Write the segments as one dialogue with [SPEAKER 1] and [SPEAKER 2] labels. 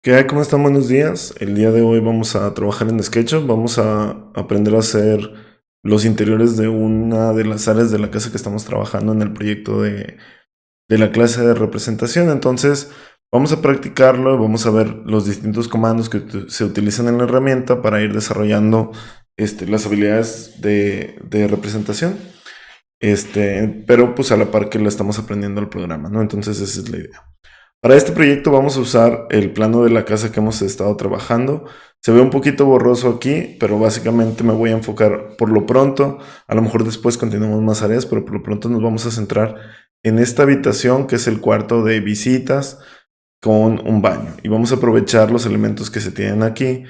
[SPEAKER 1] ¿Qué hay? ¿Cómo están? Buenos días. El día de hoy vamos a trabajar en SketchUp. Vamos a aprender a hacer los interiores de una de las áreas de la casa que estamos trabajando en el proyecto de la clase de representación. Entonces, vamos a practicarlo y vamos a ver los distintos comandos que se utilizan en la herramienta para ir desarrollando las habilidades de representación. Pero pues a la par que la estamos aprendiendo el programa, ¿no? Entonces, esa es la idea. Para este proyecto vamos a usar el plano de la casa que hemos estado trabajando. Se ve un poquito borroso aquí, pero básicamente me voy a enfocar por lo pronto. A lo mejor después continuamos más áreas, pero por lo pronto nos vamos a centrar en esta habitación que es el cuarto de visitas con un baño. Y vamos a aprovechar los elementos que se tienen aquí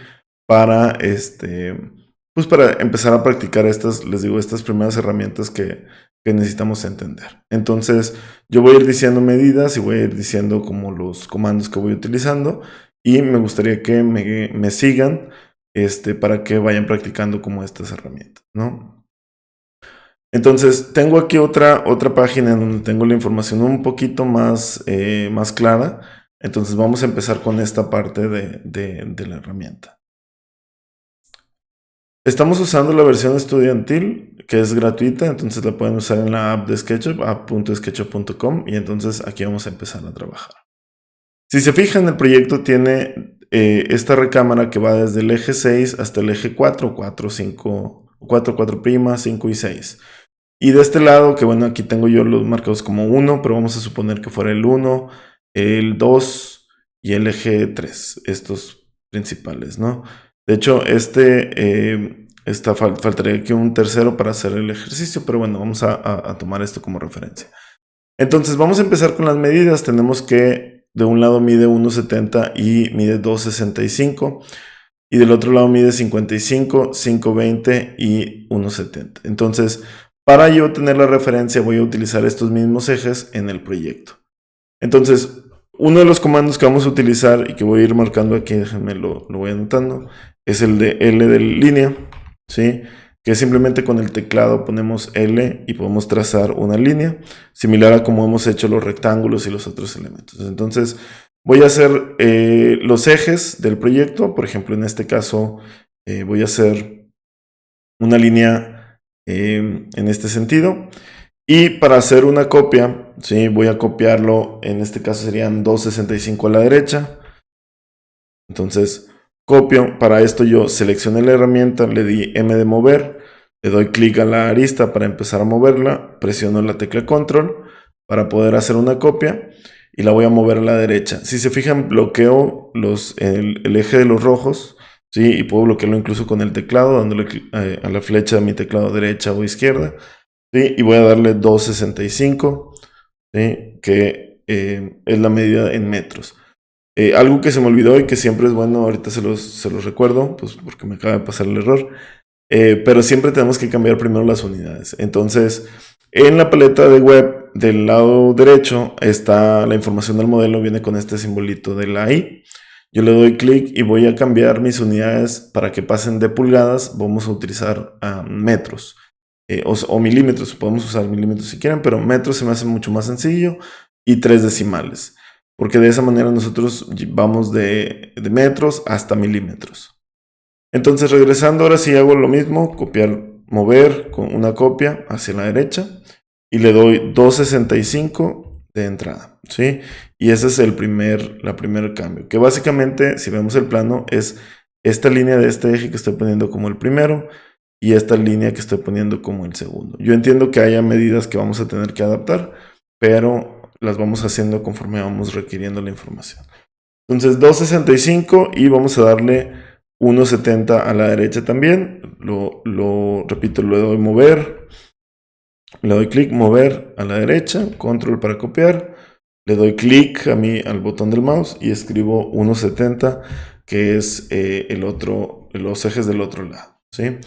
[SPEAKER 1] para pues para empezar a practicar estas primeras herramientas que necesitamos entender. Entonces, yo voy a ir diciendo medidas y voy a ir diciendo como los comandos que voy utilizando y me gustaría que me sigan para que vayan practicando como estas herramientas, ¿no? Entonces, tengo aquí otra página en donde tengo la información un poquito más clara. Entonces, vamos a empezar con esta parte de la herramienta. Estamos usando la versión estudiantil, que es gratuita, entonces la pueden usar en la app de SketchUp, app.sketchup.com, y entonces aquí vamos a empezar a trabajar. Si se fijan, el proyecto tiene esta recámara que va desde el eje 6 hasta el eje 4, 4, 5, 4, 4', 5 y 6. Y de este lado, que bueno, aquí tengo yo los marcados como 1, pero vamos a suponer que fuera el 1, el 2 y el eje 3, estos principales, ¿no? De hecho, faltaría aquí un tercero para hacer el ejercicio, pero bueno, vamos a tomar esto como referencia. Entonces, vamos a empezar con las medidas. Tenemos que de un lado mide 1,70 y mide 2,65. Y del otro lado mide 55, 5,20 y 1,70. Entonces, para yo tener la referencia, voy a utilizar estos mismos ejes en el proyecto. Entonces, uno de los comandos que vamos a utilizar y que voy a ir marcando aquí, déjenme lo voy anotando, es el de L de línea, ¿sí? Que simplemente con el teclado ponemos L y podemos trazar una línea, similar a como hemos hecho los rectángulos y los otros elementos. Entonces, voy a hacer los ejes del proyecto. Por ejemplo, en este caso, voy a hacer una línea en este sentido. Y para hacer una copia, ¿sí? Voy a copiarlo, en este caso serían 2,65 a la derecha. Entonces, copio. Para esto yo seleccioné la herramienta, le di M de mover, le doy clic a la arista para empezar a moverla, presiono la tecla control para poder hacer una copia y la voy a mover a la derecha. Si se fijan, bloqueo el eje de los rojos, ¿sí? Y puedo bloquearlo incluso con el teclado, dándole a la flecha de mi teclado derecha o izquierda, ¿sí? Y voy a darle 2,65, ¿sí? Que es la medida en metros. Algo que se me olvidó y que siempre es bueno, ahorita se los recuerdo, pues porque me acaba de pasar el error, pero siempre tenemos que cambiar primero las unidades. Entonces, en la paleta de web del lado derecho está la información del modelo, viene con este simbolito de la I. Yo le doy clic y voy a cambiar mis unidades para que pasen de pulgadas. Vamos a utilizar metros o milímetros, podemos usar milímetros si quieren, pero metros se me hace mucho más sencillo, y 3 decimales, porque de esa manera nosotros vamos de metros hasta milímetros. Entonces, regresando, ahora sí hago lo mismo, copiar, mover con una copia hacia la derecha y le doy 2,65 de entrada, ¿sí? Y ese es la primer cambio, que básicamente, si vemos el plano, es esta línea de este eje que estoy poniendo como el primero y esta línea que estoy poniendo como el segundo. Yo entiendo que haya medidas que vamos a tener que adaptar, pero las vamos haciendo conforme vamos requiriendo la información. Entonces 2,65 y vamos a darle 1,70 a la derecha también. Lo repito, le doy mover, le doy clic, mover a la derecha, control para copiar, le doy clic al botón del mouse y escribo 1,70, que es los ejes del otro lado, ¿sí?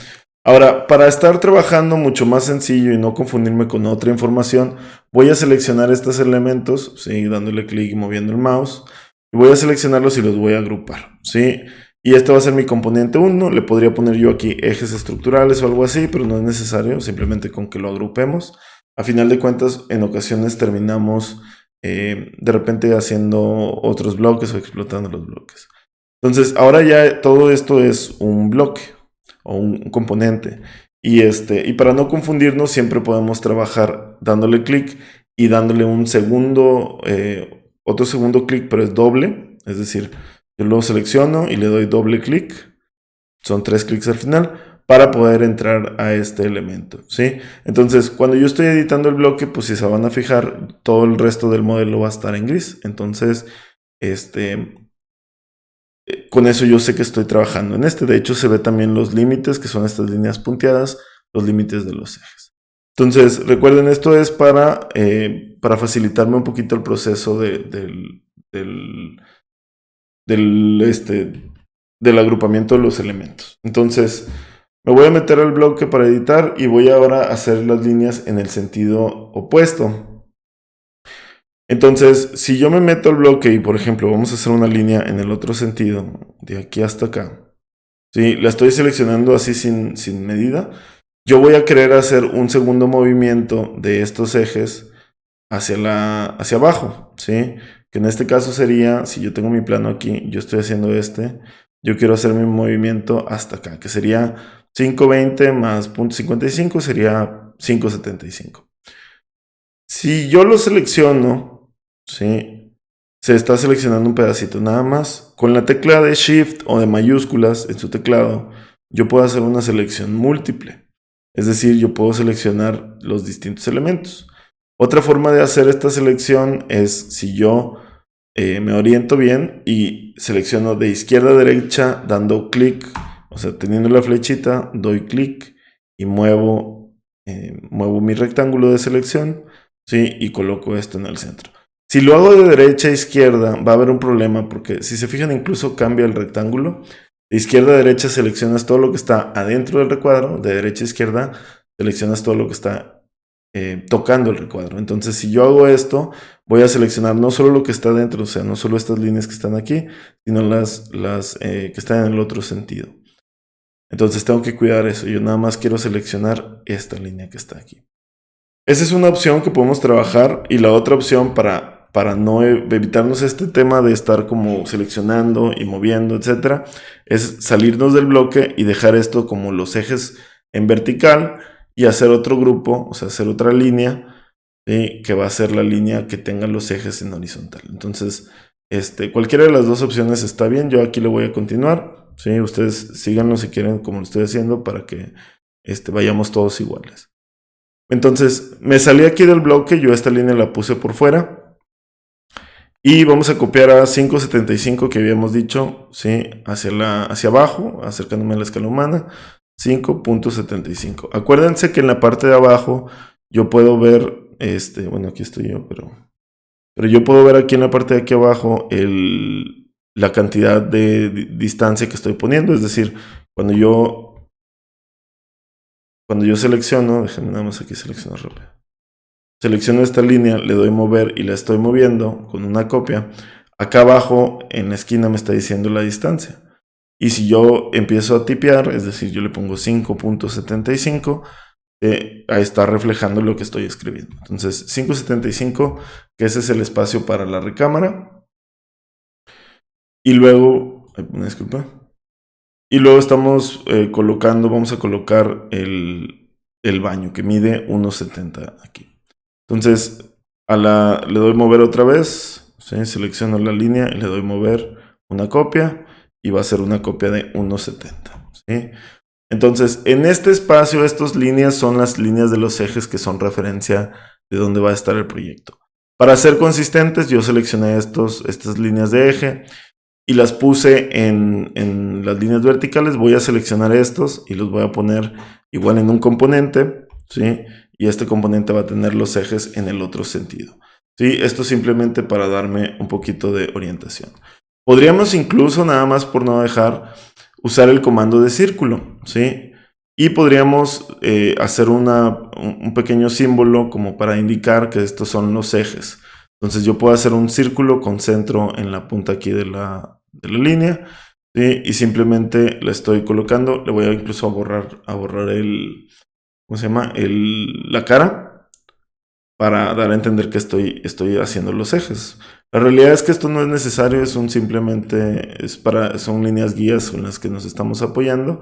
[SPEAKER 1] Ahora, para estar trabajando mucho más sencillo y no confundirme con otra información, voy a seleccionar estos elementos, ¿sí? Dándole clic y moviendo el mouse. Y voy a seleccionarlos y los voy a agrupar, ¿sí? Y este va a ser mi componente 1. Le podría poner yo aquí ejes estructurales o algo así, pero no es necesario, simplemente con que lo agrupemos. A final de cuentas, en ocasiones terminamos de repente haciendo otros bloques o explotando los bloques. Entonces, ahora ya todo esto es un bloque o un componente. Y para no confundirnos, siempre podemos trabajar dándole clic y dándole un segundo, otro segundo clic, pero es doble. Es decir, yo lo selecciono y le doy doble clic. Son 3 clics al final para poder entrar a este elemento, ¿sí? Entonces, cuando yo estoy editando el bloque, pues si se van a fijar, todo el resto del modelo va a estar en gris. Entonces, con eso yo sé que estoy trabajando en este. De hecho, se ve también los límites, que son estas líneas punteadas, los límites de los ejes. Entonces, recuerden, esto es para facilitarme un poquito el proceso del agrupamiento de los elementos. Entonces, me voy a meter al bloque para editar y voy ahora a hacer las líneas en el sentido opuesto. Entonces, si yo me meto al bloque y, por ejemplo, vamos a hacer una línea en el otro sentido, de aquí hasta acá, ¿sí? La estoy seleccionando así sin medida. Yo voy a querer hacer un segundo movimiento de estos ejes hacia abajo, ¿sí? Que en este caso sería, si yo tengo mi plano aquí, yo estoy haciendo yo quiero hacer mi movimiento hasta acá, que sería 520 más 0.55 sería 575. Si yo lo selecciono, ¿sí? Se está seleccionando un pedacito nada más. Con la tecla de Shift o de mayúsculas en su teclado, yo puedo hacer una selección múltiple. Es decir, yo puedo seleccionar los distintos elementos. Otra forma de hacer esta selección es si yo me oriento bien y selecciono de izquierda a derecha dando clic, o sea, teniendo la flechita, doy clic y muevo mi rectángulo de selección, ¿sí? Y coloco esto en el centro. Si lo hago de derecha a izquierda, va a haber un problema porque si se fijan incluso cambia el rectángulo. De izquierda a derecha seleccionas todo lo que está adentro del recuadro, de derecha a izquierda seleccionas todo lo que está tocando el recuadro. Entonces, si yo hago esto, voy a seleccionar no solo lo que está dentro, o sea, no solo estas líneas que están aquí, sino las que están en el otro sentido. Entonces tengo que cuidar eso. Yo nada más quiero seleccionar esta línea que está aquí. Esa es una opción que podemos trabajar, y la otra opción para no evitarnos este tema de estar como seleccionando y moviendo, etcétera, es salirnos del bloque y dejar esto como los ejes en vertical y hacer otro grupo, o sea, hacer otra línea, ¿sí? Que va a ser la línea que tenga los ejes en horizontal. Entonces, cualquiera de las dos opciones está bien. Yo aquí lo voy a continuar, ¿sí? Ustedes síganlo si quieren como lo estoy haciendo para que vayamos todos iguales. Entonces, me salí aquí del bloque, yo esta línea la puse por fuera. Y vamos a copiar a 5.75 que habíamos dicho, ¿sí? Hacia abajo, acercándome a la escala humana, 5.75. Acuérdense que en la parte de abajo yo puedo ver, bueno, aquí estoy yo, pero yo puedo ver aquí en la parte de aquí abajo la cantidad de distancia que estoy poniendo. Es decir, cuando yo selecciono, déjenme nada más aquí seleccionar rápido. Selecciono esta línea, le doy mover y la estoy moviendo con una copia. Acá abajo en la esquina me está diciendo la distancia. Y si yo empiezo a tipear, es decir, yo le pongo 5.75, ahí está reflejando lo que estoy escribiendo. Entonces, 5.75, que ese es el espacio para la recámara. Y luego, disculpa. Y luego estamos vamos a colocar el baño, que mide 1.70 aquí. Entonces, le doy mover otra vez, ¿sí? Selecciono la línea y le doy mover una copia y va a ser una copia de 1.70, ¿sí? Entonces, en este espacio, estas líneas son las líneas de los ejes que son referencia de dónde va a estar el proyecto. Para ser consistentes, yo seleccioné estas líneas de eje y las puse en las líneas verticales. Voy a seleccionar estos y los voy a poner igual en un componente, ¿sí? Y este componente va a tener los ejes en el otro sentido, ¿sí? Esto simplemente para darme un poquito de orientación. Podríamos incluso, nada más por no dejar, usar el comando de círculo, ¿sí? Y podríamos hacer un pequeño símbolo como para indicar que estos son los ejes. Entonces yo puedo hacer un círculo con centro en la punta aquí de la línea, ¿sí? Y simplemente le estoy colocando, le voy a incluso a borrar ¿cómo se llama? La cara, para dar a entender que estoy haciendo los ejes. La realidad es que esto no es necesario, son líneas guías con las que nos estamos apoyando,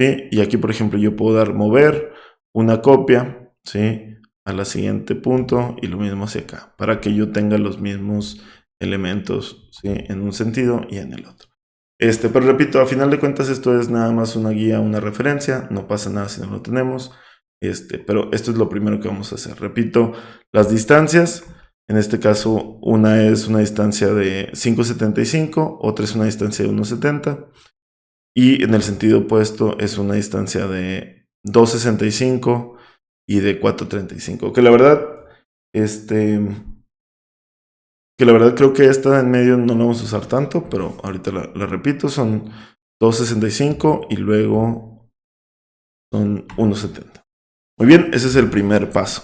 [SPEAKER 1] ¿sí? Y aquí, por ejemplo, yo puedo dar mover una copia, ¿sí? A la siguiente punto y lo mismo hacia acá, para que yo tenga los mismos elementos, ¿sí? En un sentido y en el otro. Pero repito, a final de cuentas esto es nada más una guía, una referencia, no pasa nada si no lo tenemos, pero esto es lo primero que vamos a hacer. Repito, las distancias, en este caso una es una distancia de 5,75, otra es una distancia de 1,70 y en el sentido opuesto es una distancia de 2,65 y de 4,35, que la verdad, creo que esta en medio no la vamos a usar tanto, pero ahorita la repito, son 2,65 y luego son 1,70. Muy bien, ese es el primer paso.